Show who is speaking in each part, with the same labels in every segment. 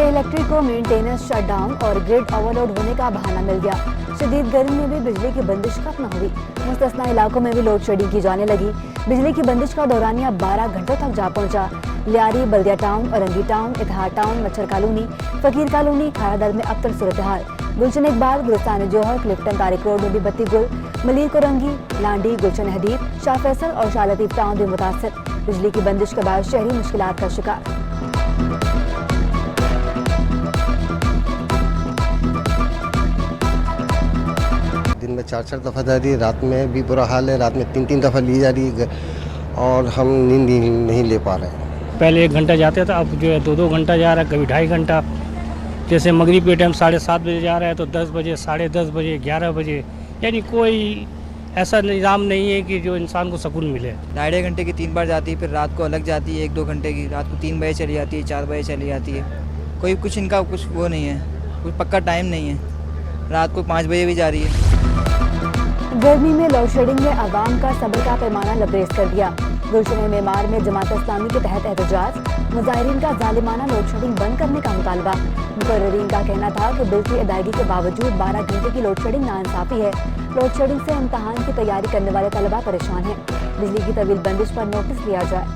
Speaker 1: Electric को maintenance shutdown और grid overload होने का बहाना मिल गया। शदीद गर्मी में भी बिजली की बंदिश खत्म न हुई। मुस्तस्ना इलाकों में भी लोड शेडिंग की जाने लगी। बिजली की बंदिश का दौरानिया 12 घंटों तक जा पहुंचा। लियारी, बल्दिया टाउन, औरंगी टाउन, इतिहाद टाउन, मच्छर कॉलोनी, फकीर कॉलोनी, खायादर में अबतर सूरत हाल। गुलशन इकबाल, गुलिस्तान जौहर, क्लिफ्टन, तारिक रोड में भी बत्ती गुल। मलिर कोरंगी, लांडी, गुलशन हदीद, शाह फैसल और शाह लतीफ टाउन भी मुतासर। बिजली की बंदिश के बाद शहरी मुश्किलात का शिकार।
Speaker 2: दिन में 4-4 दफ़ा जा रही है, रात में भी बुरा हाल है, रात में 3-3 दफ़ा ली जा रही है और हम नींद नहीं ले पा रहे हैं।
Speaker 3: पहले 1 घंटा जाते था, अब जो है 2-2 घंटा जा रहा है, कभी 2.5 घंटा। जैसे मगरिब के टाइम 7:30 बजे जा रहा है तो 10 बजे, 10:30 बजे, 11 बजे, यानी कोई ऐसा निज़ाम नहीं है कि जो इंसान को सुकून मिले।
Speaker 4: 2.5 घंटे की 3 बार जाती है, फिर रात को अलग जाती है 1-2 घंटे की, रात को 3 बजे चली जाती है, 4 बजे चली जाती है। कोई कुछ इनका कुछ वो नहीं है, कुछ पक्का टाइम नहीं है। रात को 5 बजे भी जा रही है।
Speaker 1: गर्मी में लोड शेडिंग ने अवाम का सब्र का पैमाना लबरेज कर दिया। गुलशन मेमार में जमात इस्लामी के तहत एहतजाज, मुजाहिरीन का जालिमाना लोड शेडिंग बंद करने का मुतालबा। मुकर्रीरीन का कहना था कि बिल की अदायगी के बावजूद 12 घंटे की लोड शेडिंग नाइंसाफी है। लोड शेडिंग से इम्तहान की तैयारी करने वाले तलबा परेशान हैं। बिजली की तवील बंदिश पर नोटिस लिया जाए।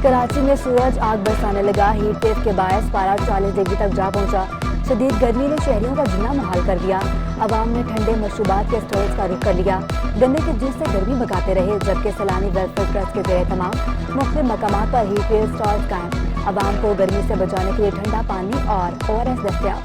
Speaker 1: कराची में सूरज आग बरसाने लगा। हीट वेव के बायस पारा 40 डिग्री तक जा पहुंचा। शदीद गर्मी ने शहरियों का जीना मुहाल कर दिया। अवाम ने ठंडे मशरूबात के स्टोर्स का रुख कर लिया। गन्ने के जूस से गर्मी भगाते रहे, जबकि सैलानी वेलफेयर ट्रस्ट के ज़रिए तमाम मुख्तलिफ मकामात पर हीट वेव स्टॉल्स कायम। अवाम को गर्मी से बचाने के लिए ठंडा पानी और ORS दस्तयाब।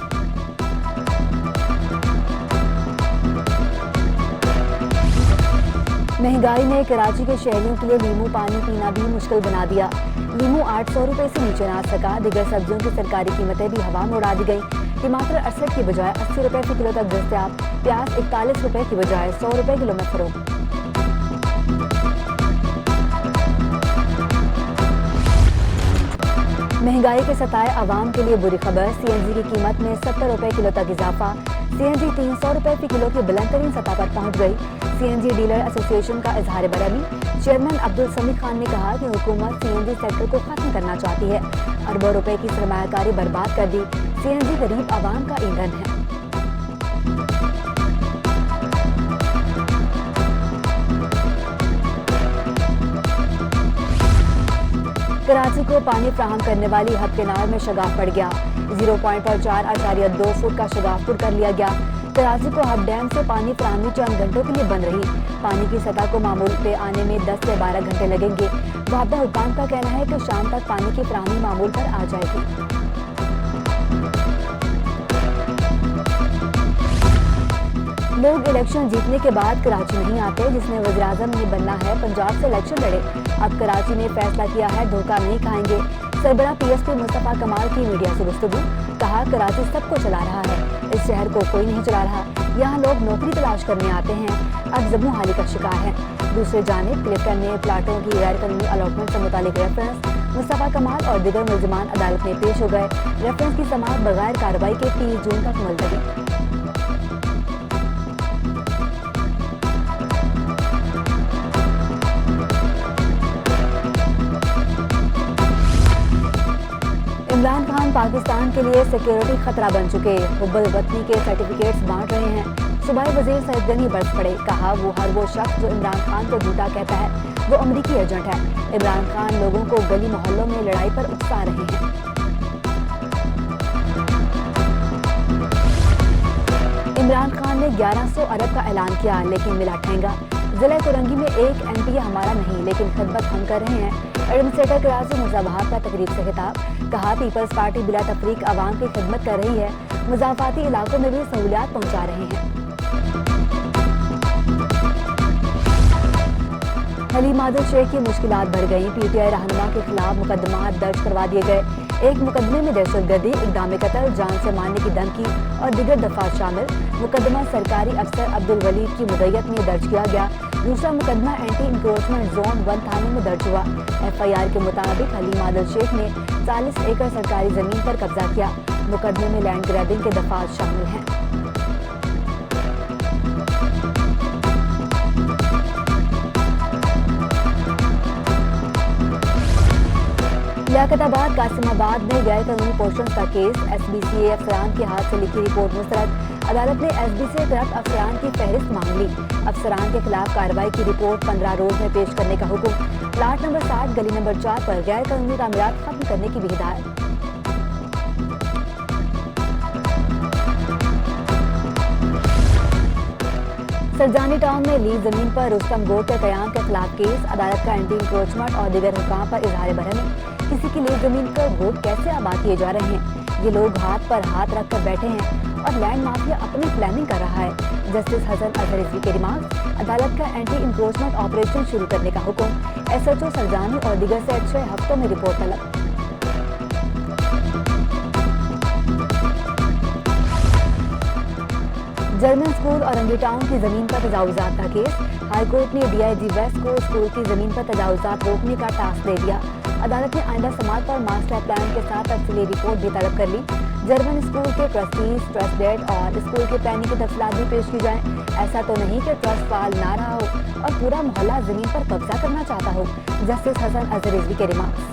Speaker 1: महंगाई ने कराची के शहरियों के लिए नींबू पानी पीना भी मुश्किल बना दिया। नींबू 800 रुपए से नीचे ना सका। दीगर सब्जियों की सरकारी कीमतें भी हवा में उड़ा दी गई। टमाटर 68 की बजाय 80 रुपए फी किलो तक दस्तयाब। प्याज 41 रुपए की बजाय 100 रुपए किलो में फरोख्त। महंगाई के सताए अवाम के लिए बुरी खबर। CNG की कीमत में 70 रुपए किलो तक इजाफा। CNG 300 रुपए फी किलो की बुलंद तरीन सतह पर पहुंच गई। CNG डीलर एसोसिएशन का इजहार बरहमी। चेयरमैन अब्दुल समीद खान ने कहा कि हुकूमत CNG सेक्टर को खत्म करना चाहती है। अरबों रुपए की सरमायाकारी बर्बाद कर दी। CNG गरीब आवाम का ईंधन है। कराची को पानी फ्राहम करने वाली हब केनार में शगाफ पड़ गया। 0.4.2 फुट का शगाफ पुर कर लिया गया। कराची को हब डैम से पानी फ्राहमी चंद घंटों के लिए बंद रही। पानी की सतह को मामूल पे आने में 10 से 12 घंटे लगेंगे। वाहदा हुक्काम का कहना है कि शाम तक पानी की फ्राहमी मामूल पर आ जाएगी। लोग इलेक्शन जीतने के बाद कराची नहीं आते। जिसने वज़ीर-ए-आज़म ने बनना है पंजाब से इलेक्शन लड़े। अब कराची ने फैसला किया है धोखा नहीं खाएंगे। सरबरा PSP मुस्तफा कमाल की मीडिया से गुफ्तगू। कहा कराची सबको चला रहा है, इस शहर को कोई नहीं चला रहा। यहाँ लोग नौकरी तलाश करने आते हैं, अब ज़ब्बू हाली का शिकार है। दूसरे जानिब क्लिफ्टन में प्लाटों की गैर कानूनी अलॉटमेंट से मुतालिक रेफरेंस मुस्तफा कमाल और दीगर मुल्ज़िमान अदालत में पेश हो गए। रेफरेंस की समाअत बगैर कार्रवाई के 30 जून तक मुलतवी। इमरान खान पाकिस्तान के लिए सिक्योरिटी खतरा बन चुके। हुब्बुल वतनी के सर्टिफिकेट्स बांट रहे हैं। सूबाई वजीर सईद गनी बरस पड़े। कहा वो हर वो शख्स जो इमरान खान को झूठा कहता है वो अमरीकी एजेंट है। इमरान खान लोगों को गली मोहल्लों में लड़ाई पर उकसा रहे हैं। इमरान खान ने 1100 अरब का ऐलान किया, लेकिन मिला ठेंगा। जिला कोरंगी में एक MPA हमारा नहीं, लेकिन खिदमत हम कर रहे हैं। एडमिनिस्ट्रेटर कराची मुजाफात का तकरीब से खिताब। कहा पीपल्स पार्टी बिला तफरीक आवाम की खिदमत कर रही है। मुजाफाती इलाकों में भी सहूलियात पहुंचा रहे हैं। हलीम आदिल शेख की मुश्किलात बढ़ गई। PTI रहनुमा के खिलाफ मुकदमा दर्ज करवा दिए गए। एक मुकदमे में दहशतगर्दी, इक़दाम कत्ल, जान से मारने की धमकी और दीगर दफात शामिल। मुकदमा सरकारी अफसर अब्दुल वलीद की मुद्दत में दर्ज किया गया। दूसरा मुकदमा एंटी इंक्रोचमेंट जोन 1 थाने में दर्ज हुआ। FIR के मुताबिक हलीम आदिल शेख ने 40 एकड़ सरकारी जमीन पर कब्जा किया। मुकदमे में लैंड ग्रैबिंग के दफात शामिल हैं। लियाकताबाद कासिमाबाद में गैर कानूनी पोर्शन का केस, SBCA अफसरान के हाथ से लिखी रिपोर्ट मुस्तरद। अदालत ने SBCA करप्ट अफसरान की फहरिस्त मांग ली। अफसरान के खिलाफ कार्रवाई की रिपोर्ट 15 रोज में पेश करने का हुक्म। प्लाट नंबर 60 गली नंबर 4 पर गैर कानूनी तामीरात खत्म करने की भी हिदायत। सरजानी टाउन में लीज जमीन पर रुस्तम गोट के कयाम के खिलाफ केस, अदालत का एंटी इंक्रोचमेंट और दीगर हुक्म पर इजहार बरहमी। किसी की लीज जमीन पर गोट कैसे आबाद किए जा रहे हैं? ये लोग हाथ पर हाथ रख कर बैठे हैं और लैंड माफिया अपनी प्लानिंग कर रहा है। जस्टिस हसन अजहर रिजवी के रिमार्क्स, अदालत का एंटी इंक्रोचमेंट ऑपरेशन शुरू करने का हुक्म। SHO सरजानी और दीगर से 6 हफ्तों में रिपोर्ट तलब। जर्मन स्कूल औरंगी टाउन की जमीन पर तजावुजात का केस, हाईकोर्ट ने DIG वेस्ट को स्कूल की जमीन पर तजावुजात रोकने का टास्क दे दिया। अदालत ने आइंदा समात पर मास्टर प्लान के साथ तफसीली रिपोर्ट भी तलब कर ली। जर्मन स्कूल के ट्रस्टीज, ट्रस्ट डेट और स्कूल के प्लानिंग की तफसीलात भी पेश की जाएं। ऐसा तो नहीं कि ट्रस्ट फाल ना रहा हो और पूरा मोहल्ला जमीन पर कब्जा करना चाहता हो। जस्टिस हसन अजहर रिजवी के रिमार्क्स।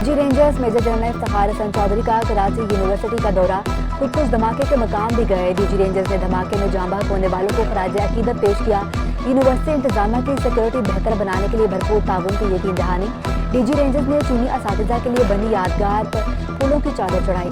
Speaker 1: जी Rangers major general Iftikhar Hasan Chaudhry का कराची यूनिवर्सिटी का दौरा, खुद कुछ धमाके के मकाम भी गए। DG रेंजर्स ने धमाके में जाँ बहक होने वालों को खराज अकीदत पेश किया। यूनिवर्सिटी इंतजामिया की सिक्योरिटी बेहतर बनाने के लिए भरपूर ताउन की यकीन दहानी। DG रेंजर्स ने चीनी असातिज़ा के लिए बनी यादगार पर फूलों की चादर चढ़ाई।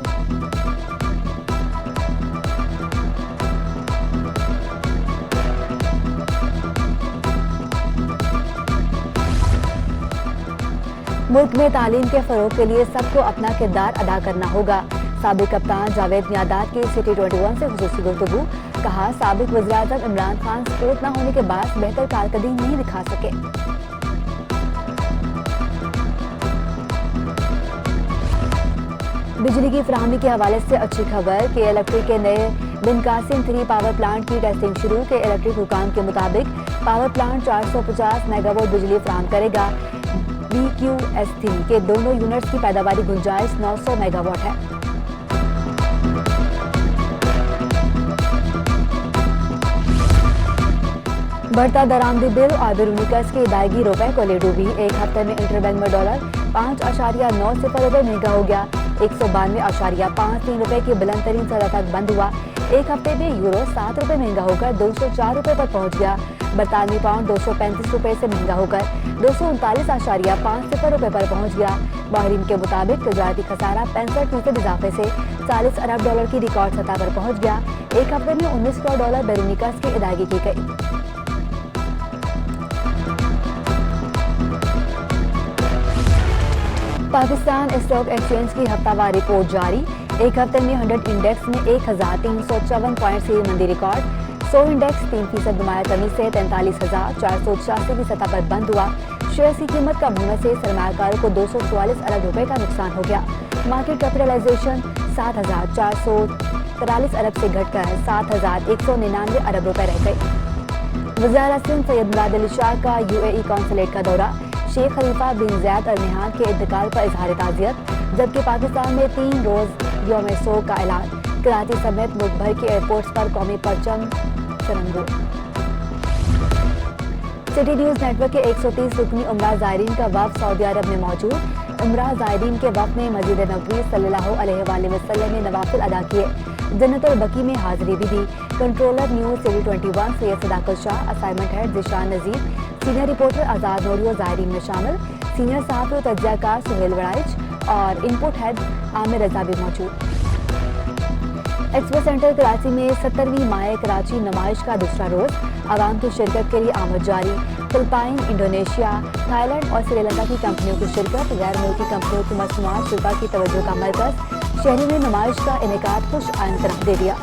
Speaker 1: मुल्क में तालीम के फरोग के लिए सबको अपना किरदार अदा करना होगा। साबिक कप्तान जावेद मियादाद की सिटी 21 से खुसूसी गुफ्तगू, कहा साबिक वज़ीर-ए-आज़म इमरान खान सपोर्ट न होने के बाद बेहतर कारकर्दगी नहीं दिखा सके। बिजली की फराहमी के हवाले से अच्छी खबर के इलेक्ट्रिक के नए बिन कासिम 3 पावर प्लांट की टेस्टिंग शुरू के इलेक्ट्रिक हुकाम के मुताबिक पावर प्लांट 450 मेगावाट बिजली फराहम करेगा। BQS3 के दोनों यूनिट्स की पैदावारी गुंजाइश 900 मेगावाट है। बढ़ता दरामदी बिल और बैरूनी कर्ज की अदायगी रुपए को ले डूबी। एक हफ्ते में इंटरबैंक में डॉलर 5.90 रुपए महंगा हो गया। 192.53 रुपए की बुलंद तरीन सतह तक बंद हुआ। एक हफ्ते में यूरो 7 रुपए महंगा होकर 204 रुपए पर पहुंच गया। बरतानवी पाउंड 235 रुपए से महंगा होकर 239.50 रुपए पर पहुंच गया। माहिरीन के मुताबिक तजारती खसारा 65% इजाफे से 40 अरब डॉलर की रिकॉर्ड सतह पर पहुंच गया। एक हफ्ते में 19 करोड़ डॉलर बैरूनी कर्ज की अदायगी की गई। पाकिस्तान स्टॉक एक्सचेंज की हफ्तावार रिपोर्ट जारी। एक हफ्ते में 100 इंडेक्स में 1354 पॉइंट से मंदी रिकॉर्ड। 100 इंडेक्स 3% नुमाया कमी से 43,486 की सतह पर बंद हुआ। शेयर की कीमत कम होने से सरमायाकारों को 244 अरब रुपए का नुकसान हो गया। मार्केट कैपिटलाइजेशन 7,443 अरब से घटकर 7,199 अरब रुपए रह गई। वज़ीर-ए-आज़म सैयद मुराद अली शाह का UAE कौंसलेट का दौरा, शेख खलीफा बिन ज़ायद अल नहयान के इंतकाल पर इजहार ताज़ियत, जबकि पाकिस्तान में 3 रोज यौम सोग का ऐलान। कराची समेत मुल्क भर के एयरपोर्ट्स पर कौमी परचम सरंगो। सिटी न्यूज़ नेटवर्क के 130 रुकनी उमरा ज़ायरीन का वफ़द सऊदी अरब में मौजूद। उमरा ज़ायरीन के वफ़द ने मस्जिद नबवी सल्लल्लाहु अलैहि वसल्लम में नवाफिल अदा किए। जन्नतुल बकी में हाजिरी भी दी। कंट्रोलर न्यूज़ सिटी 21 सैयद सदाकत शाह, असाइनमेंट हेड जिशान नज़ीर, सीनियर रिपोर्टर आज़ाद नूरियो ज़ायरीन में शामिल। सीनियर सहाफ़ी और तज्ज़ियाकार सुहेल वड़ाइच और इनपुट हेड आमिर रज़ा भी मौजूद। एक्सपो सेंटर कराची में 70वीं माए कराची नुमाइश का दूसरा रोज, आवाम की शिरकत के लिए आमद जारी। फिलिपाइन, इंडोनेशिया, थाईलैंड और श्रीलंका की कंपनियों की शिरकत, गैर मुल्की कंपनियों की मसनूआत शिल्पा की तवज्जो का मरकज। शहरी ने नुमाइश का इनेकाद खुश आइंद करार दे दिया।